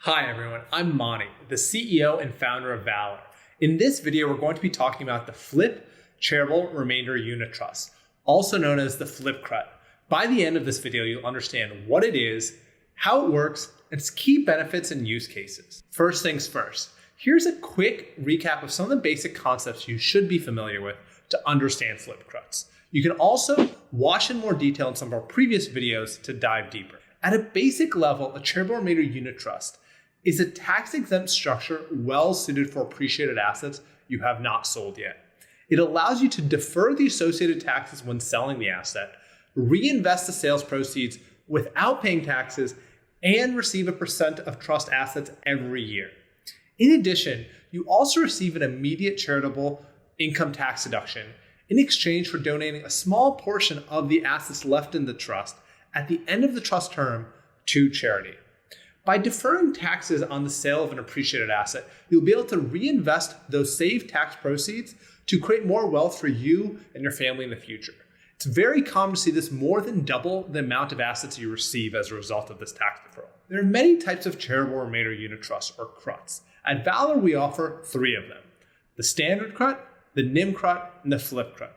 Hi everyone, I'm Monty, the CEO and founder of Valur. In this video, we're going to be talking about the Flip Charitable Remainder Unit Trust, also known as the Flip CRUT. By the end of this video, you'll understand what it is, how it works, and its key benefits and use cases. First things first, here's a quick recap of some of the basic concepts you should be familiar with to understand Flip CRUTs. You can also watch in more detail in some of our previous videos to dive deeper. At a basic level, a charitable remainder unit trust is a tax-exempt structure well suited for appreciated assets you have not sold yet. It allows you to defer the associated taxes when selling the asset, reinvest the sales proceeds without paying taxes, and receive a percent of trust assets every year. In addition, you also receive an immediate charitable income tax deduction in exchange for donating a small portion of the assets left in the trust at the end of the trust term to charity. By deferring taxes on the sale of an appreciated asset, you'll be able to reinvest those saved tax proceeds to create more wealth for you and your family in the future. It's very common to see this more than double the amount of assets you receive as a result of this tax deferral. There are many types of charitable remainder unit trusts, or CRUTs. At Valur, we offer three of them: the Standard CRUT, the NIMCRUT, and the Flip CRUT.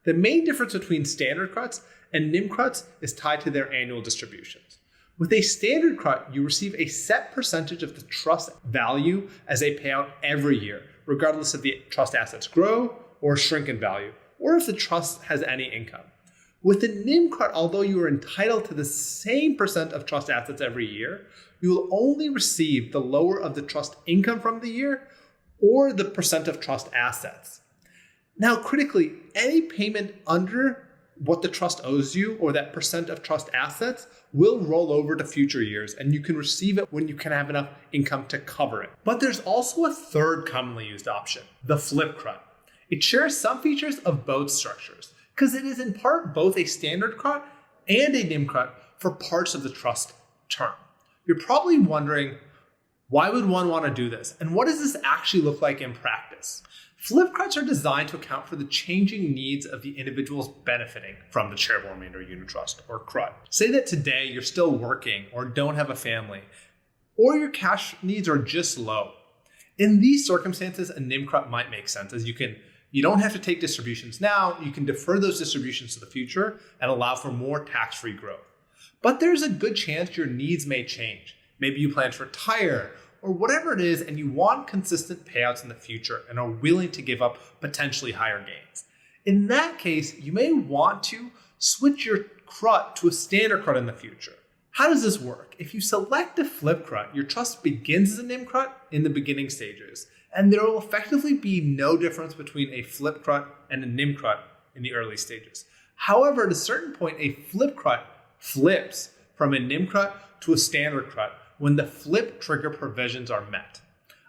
The main difference between Standard CRUTs and NIMCRUTs is tied to their annual distributions. With a Standard CRUT, you receive a set percentage of the trust value as a payout every year, regardless if the trust assets grow or shrink in value, or if the trust has any income. With the NIMCRUT, although you are entitled to the same percent of trust assets every year, you will only receive the lower of the trust income from the year or the percent of trust assets. Now, critically, any payment under what the trust owes you or that percent of trust assets will roll over to future years, and you can receive it when you can have enough income to cover it. But there's also a third commonly used option, the Flip CRUT. It shares some features of both structures because it is in part both a Standard CRUT and a NIMCRUT for parts of the trust term. You're probably wondering, why would one want to do this? And what does this actually look like in practice? Flip CRUTs are designed to account for the changing needs of the individuals benefiting from the charitable remainder unit trust, or CRUT. Say that today you're still working or don't have a family, or your cash needs are just low. In these circumstances, a NIMCRUT might make sense, as you don't have to take distributions now, you can defer those distributions to the future and allow for more tax-free growth. But there's a good chance your needs may change. Maybe you plan to retire, or whatever it is, and you want consistent payouts in the future and are willing to give up potentially higher gains. In that case, you may want to switch your CRUT to a Standard CRUT in the future. How does this work? If you select a Flip CRUT, your trust begins as a NIMCRUT in the beginning stages, and there will effectively be no difference between a Flip CRUT and a NIMCRUT in the early stages. However, at a certain point, a Flip CRUT flips from a NIMCRUT to a Standard CRUT when the flip trigger provisions are met.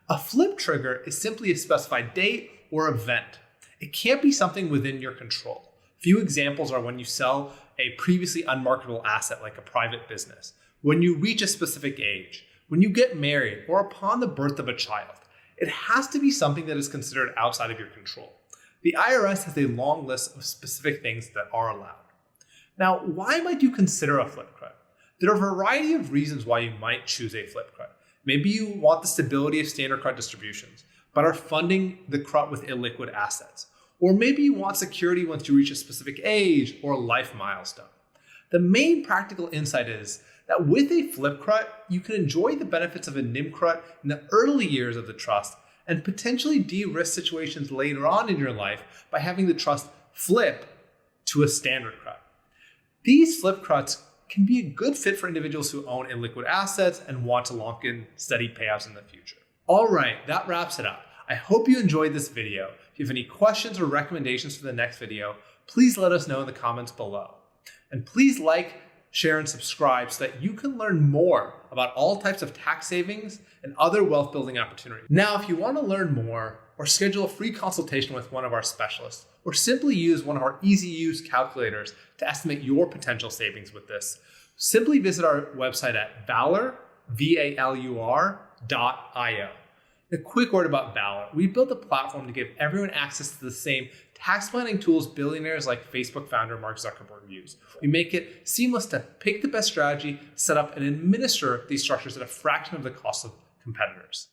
A flip trigger is simply a specified date or event. It can't be something within your control. Few examples are when you sell a previously unmarketable asset like a private business, when you reach a specific age, when you get married, or upon the birth of a child. It has to be something that is considered outside of your control. The IRS has a long list of specific things that are allowed. Now, why might you consider a Flip CRUT? There are a variety of reasons why you might choose a Flip CRUT. Maybe you want the stability of Standard CRUT distributions, but are funding the CRUT with illiquid assets. Or maybe you want security once you reach a specific age or life milestone. The main practical insight is that with a Flip CRUT, you can enjoy the benefits of a NIMCRUT in the early years of the trust and potentially de-risk situations later on in your life by having the trust flip to a Standard CRUT. These Flip CRUTs can be a good fit for individuals who own illiquid assets and want to lock in steady payouts in the future. All right, that wraps it up. I hope you enjoyed this video. If you have any questions or recommendations for the next video, please let us know in the comments below. And please like, share, and subscribe so that you can learn more about all types of tax savings and other wealth building opportunities. Now, if you want to learn more or schedule a free consultation with one of our specialists, or simply use one of our easy-use calculators to estimate your potential savings with this, simply visit our website at valur.io. A quick word about Valur. We built a platform to give everyone access to the same tax planning tools billionaires like Facebook founder Mark Zuckerberg use. We make it seamless to pick the best strategy, set up and administer these structures at a fraction of the cost of competitors.